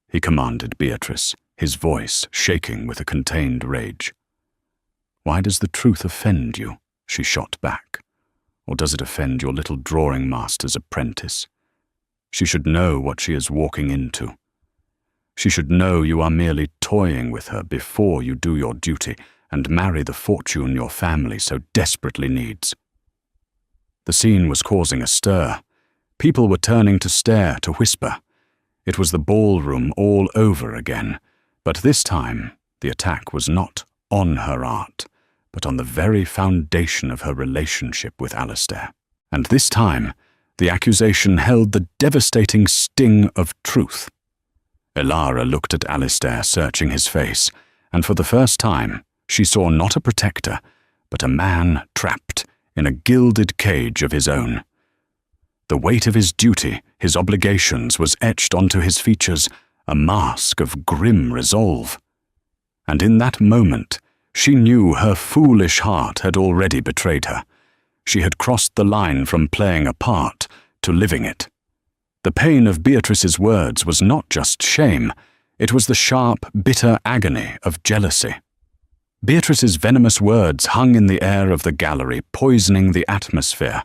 he commanded Beatrice, his voice shaking with a contained rage. Why does the truth offend you? She shot back. Or does it offend your little drawing master's apprentice? She should know what she is walking into. She should know you are merely toying with her before you do your duty and marry the fortune your family so desperately needs. The scene was causing a stir. People were turning to stare, to whisper. It was the ballroom all over again, but this time the attack was not on her art, but on the very foundation of her relationship with Alistair. And this time, the accusation held the devastating sting of truth. Elara looked at Alistair, searching his face, and for the first time, she saw not a protector, but a man trapped in a gilded cage of his own. The weight of his duty, his obligations, was etched onto his features, a mask of grim resolve. And in that moment, she knew her foolish heart had already betrayed her. She had crossed the line from playing a part to living it. The pain of Beatrice's words was not just shame, it was the sharp, bitter agony of jealousy. Beatrice's venomous words hung in the air of the gallery, poisoning the atmosphere.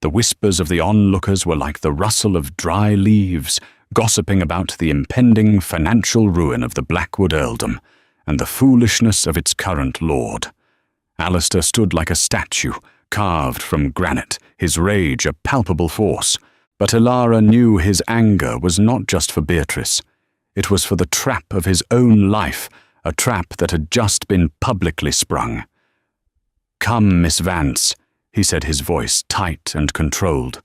The whispers of the onlookers were like the rustle of dry leaves, gossiping about the impending financial ruin of the Blackwood earldom and the foolishness of its current lord. Alistair stood like a statue, carved from granite, his rage a palpable force. But Elara knew his anger was not just for Beatrice. It was for the trap of his own life, a trap that had just been publicly sprung. "Come, Miss Vance," he said, his voice tight and controlled.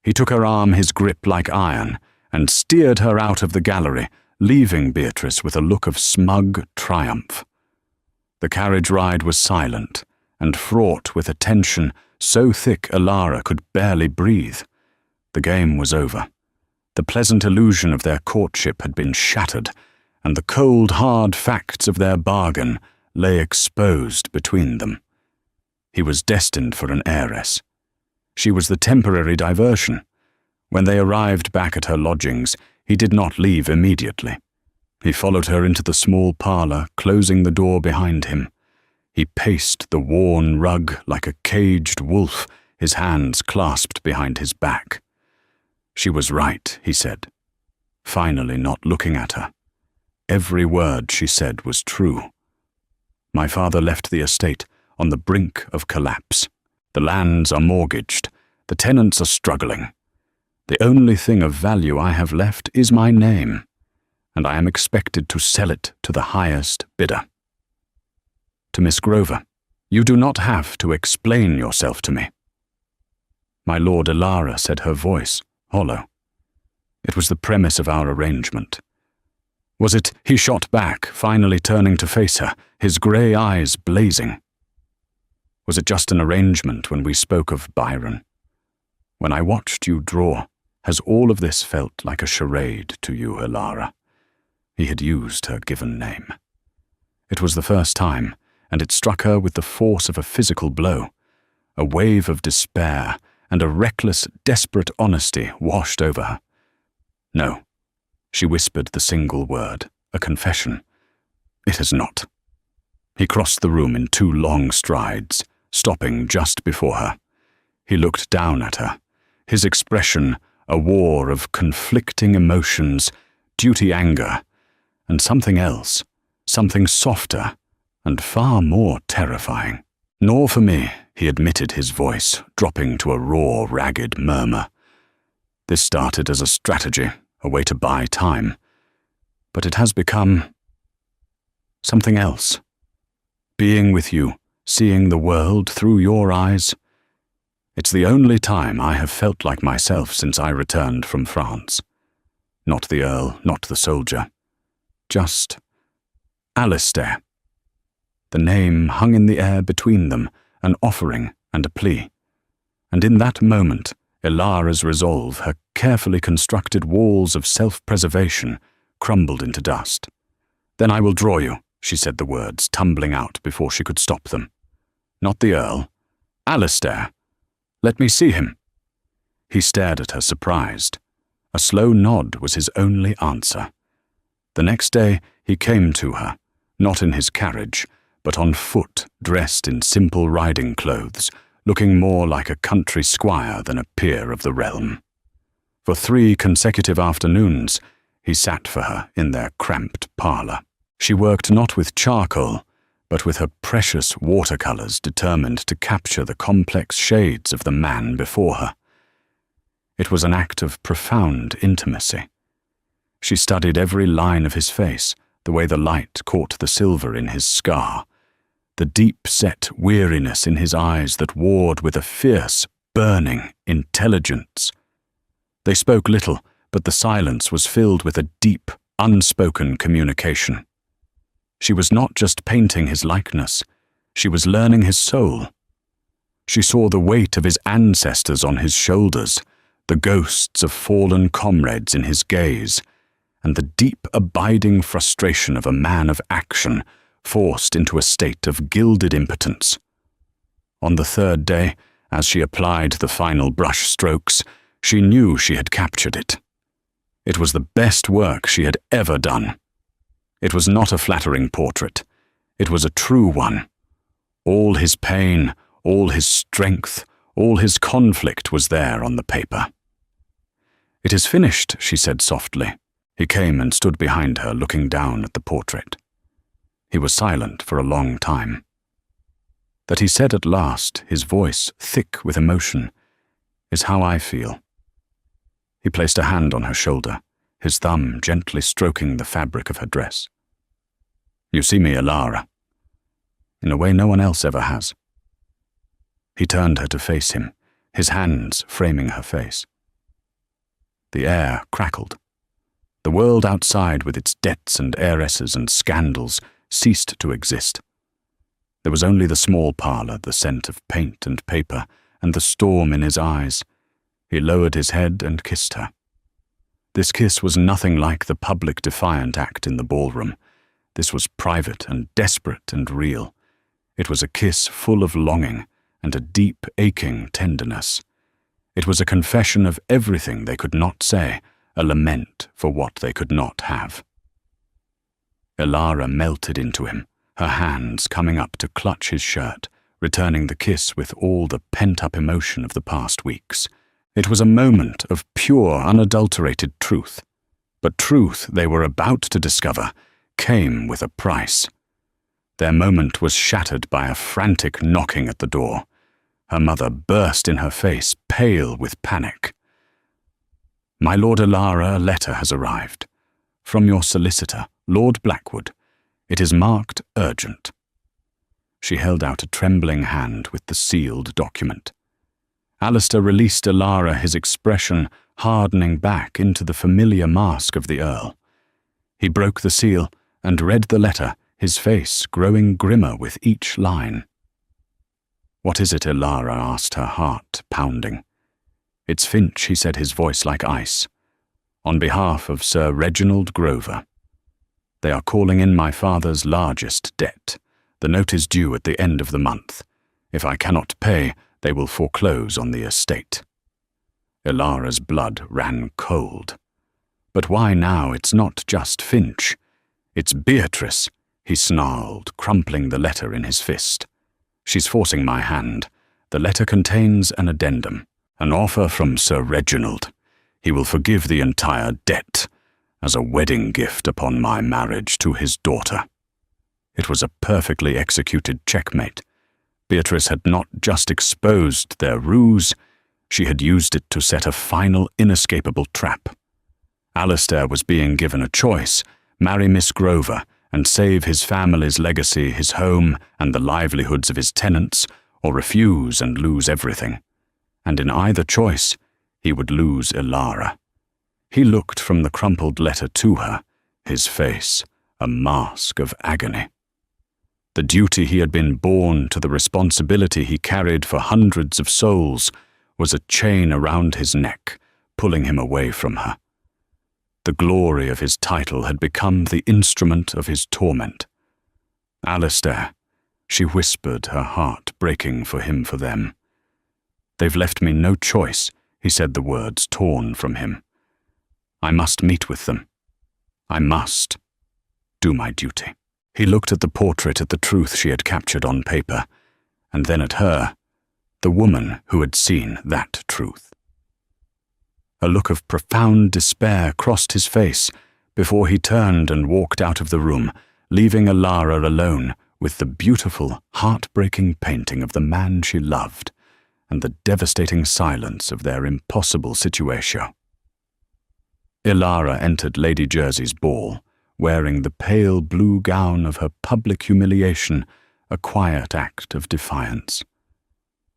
He took her arm, his grip like iron, and steered her out of the gallery, leaving Beatrice with a look of smug triumph. The carriage ride was silent and fraught with a tension so thick Elara could barely breathe. The game was over. The pleasant illusion of their courtship had been shattered, and the cold, hard facts of their bargain lay exposed between them. He was destined for an heiress. She was the temporary diversion. When they arrived back at her lodgings, he did not leave immediately. He followed her into the small parlour, closing the door behind him. He paced the worn rug like a caged wolf, his hands clasped behind his back. She was right, he said, finally not looking at her. Every word she said was true. My father left the estate on the brink of collapse. The lands are mortgaged. The tenants are struggling. The only thing of value I have left is my name, and I am expected to sell it to the highest bidder. To Miss Grover, you do not have to explain yourself to me. My Lord Elara said, her voice hollow. It was the premise of our arrangement. Was it? He shot back, finally turning to face her, his grey eyes blazing. Was it just an arrangement when we spoke of Byron? When I watched you draw, has all of this felt like a charade to you, Elara? He had used her given name. It was the first time, and it struck her with the force of a physical blow. A wave of despair and a reckless, desperate honesty washed over her. No, she whispered the single word, a confession. It has not. He crossed the room in 2 long strides, stopping just before her. He looked down at her, his expression a war of conflicting emotions, duty anger, and something else, something softer and far more terrifying. Nor for me, he admitted, his voice dropping to a raw, ragged murmur. This started as a strategy, a way to buy time, but it has become something else. Being with you, seeing the world through your eyes. It's the only time I have felt like myself since I returned from France. Not the Earl, not the soldier. Just Alistair. The name hung in the air between them, an offering and a plea. And in that moment, Elara's resolve, her carefully constructed walls of self-preservation, crumbled into dust. Then I will draw you, she said, the words tumbling out before she could stop them. Not the Earl. Alistair. Let me see him. He stared at her, surprised. A slow nod was his only answer. The next day he came to her, not in his carriage, but on foot, dressed in simple riding clothes, looking more like a country squire than a peer of the realm. For 3 consecutive afternoons, he sat for her in their cramped parlour. She worked not with charcoal, but with her precious watercolours, determined to capture the complex shades of the man before her. It was an act of profound intimacy. She studied every line of his face, the way the light caught the silver in his scar, the deep-set weariness in his eyes that warred with a fierce, burning intelligence. They spoke little, but the silence was filled with a deep, unspoken communication. She was not just painting his likeness, she was learning his soul. She saw the weight of his ancestors on his shoulders, the ghosts of fallen comrades in his gaze, and the deep, abiding frustration of a man of action forced into a state of gilded impotence. On the 3rd day, as she applied the final brush strokes, she knew she had captured it. It was the best work she had ever done. It was not a flattering portrait. It was a true one. All his pain, all his strength, all his conflict was there on the paper. "It is finished," she said softly. He came and stood behind her, looking down at the portrait. He was silent for a long time. That he said at last, his voice thick with emotion, "is how I feel." He placed a hand on her shoulder, his thumb gently stroking the fabric of her dress. "You see me, Elara, in a way no one else ever has." He turned her to face him, his hands framing her face. The air crackled. The world outside, with its debts and heiresses and scandals, ceased to exist. There was only the small parlour, the scent of paint and paper, and the storm in his eyes. He lowered his head and kissed her. This kiss was nothing like the public defiant act in the ballroom. This was private and desperate and real. It was a kiss full of longing and a deep, aching tenderness. It was a confession of everything they could not say, a lament for what they could not have. Elara melted into him, her hands coming up to clutch his shirt, returning the kiss with all the pent-up emotion of the past weeks. It was a moment of pure, unadulterated truth. But truth they were about to discover came with a price. Their moment was shattered by a frantic knocking at the door. Her mother burst in her face, pale with panic. "My Lord Elara, a letter has arrived. From your solicitor, Lord Blackwood. It is marked urgent." She held out a trembling hand with the sealed document. Alistair released Elara, his expression hardening back into the familiar mask of the Earl. He broke the seal and read the letter, his face growing grimmer with each line. "What is it?" Elara asked, her heart pounding. "It's Finch," he said, his voice like ice. "On behalf of Sir Reginald Grover. They are calling in my father's largest debt. The note is due at the end of the month. If I cannot pay, they will foreclose on the estate." Elara's blood ran cold. "But why now? It's not just Finch. It's Beatrice," he snarled, crumpling the letter in his fist. "She's forcing my hand. The letter contains an addendum, an offer from Sir Reginald. He will forgive the entire debt as a wedding gift upon my marriage to his daughter." It was a perfectly executed checkmate. Beatrice had not just exposed their ruse, she had used it to set a final, inescapable trap. Alistair was being given a choice: marry Miss Grover and save his family's legacy, his home, and the livelihoods of his tenants, or refuse and lose everything. And in either choice, he would lose Elara. He looked from the crumpled letter to her, his face a mask of agony. The duty he had been born to, the responsibility he carried for hundreds of souls, was a chain around his neck, pulling him away from her. The glory of his title had become the instrument of his torment. "Alistair," she whispered, her heart breaking for him, for them. "They've left me no choice," he said, the words torn from him. "I must meet with them. I must." do my duty." He looked at the portrait, at the truth she had captured on paper, and then at her, the woman who had seen that truth. A look of profound despair crossed his face before he turned and walked out of the room, leaving Elara alone with the beautiful, heartbreaking painting of the man she loved and the devastating silence of their impossible situation. Elara entered Lady Jersey's ball, wearing the pale blue gown of her public humiliation, a quiet act of defiance.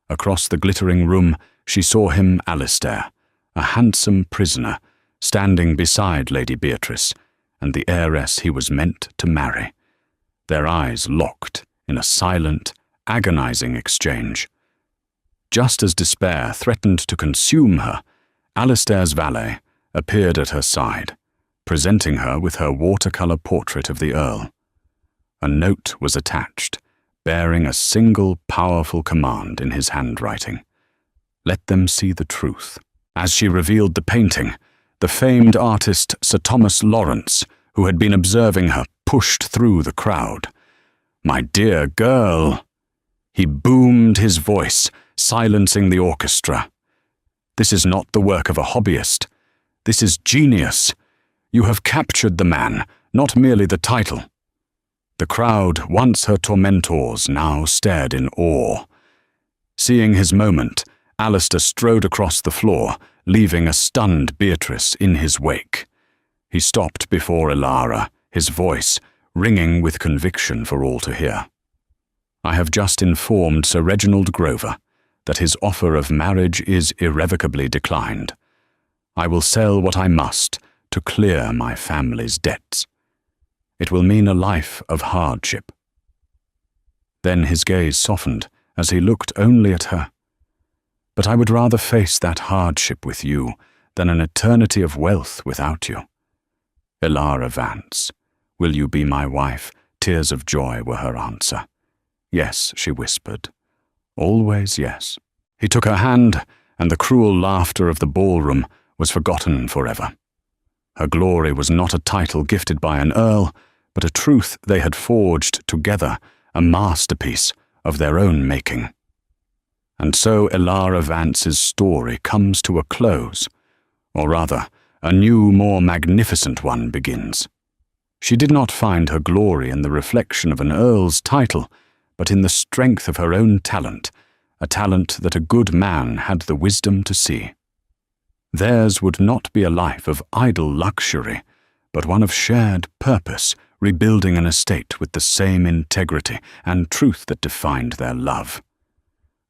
Across the glittering room, she saw him, Alistair, a handsome prisoner, standing beside Lady Beatrice and the heiress he was meant to marry, their eyes locked in a silent, agonizing exchange. Just as despair threatened to consume her, Alistair's valet appeared at her side, presenting her with her watercolor portrait of the Earl. A note was attached, bearing a single powerful command in his handwriting: "Let them see the truth." As she revealed the painting, the famed artist Sir Thomas Lawrence, who had been observing her, pushed through the crowd. "My dear girl," he boomed his voice, silencing the orchestra. "This is not the work of a hobbyist. This is genius. You have captured the man, not merely the title." The crowd, once her tormentors, now stared in awe. Seeing his moment, Alistair strode across the floor, leaving a stunned Beatrice in his wake. He stopped before Elara, his voice ringing with conviction for all to hear. "I have just informed Sir Reginald Grover that his offer of marriage is irrevocably declined. I will sell what I must to clear my family's debts. It will mean a life of hardship." Then his gaze softened as he looked only at her. "But I would rather face that hardship with you than an eternity of wealth without you. Elara Vance, will you be my wife?" Tears of joy were her answer. "Yes," she whispered. "Always yes." He took her hand, and the cruel laughter of the ballroom was forgotten forever. Her glory was not a title gifted by an earl, but a truth they had forged together, a masterpiece of their own making. And so Elara Vance's story comes to a close, or rather, a new, more magnificent one begins. She did not find her glory in the reflection of an earl's title, but in the strength of her own talent, a talent that a good man had the wisdom to see. Theirs would not be a life of idle luxury, but one of shared purpose, rebuilding an estate with the same integrity and truth that defined their love.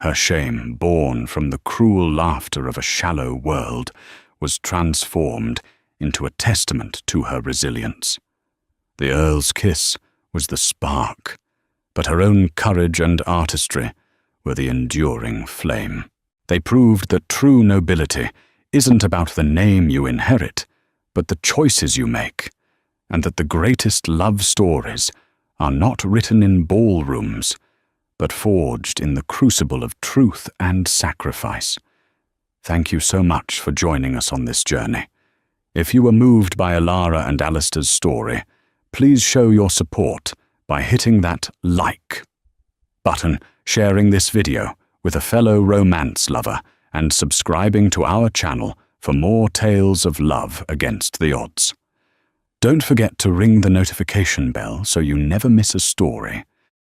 Her shame, born from the cruel laughter of a shallow world, was transformed into a testament to her resilience. The Earl's kiss was the spark, but her own courage and artistry were the enduring flame. They proved that true nobility isn't about the name you inherit, but the choices you make, and that the greatest love stories are not written in ballrooms, but forged in the crucible of truth and sacrifice. Thank you so much for joining us on this journey. If you were moved by Elara and Alistair's story, please show your support by hitting that like button, sharing this video with a fellow romance lover, and subscribing to our channel for more tales of love against the odds. Don't forget to ring the notification bell so you never miss a story.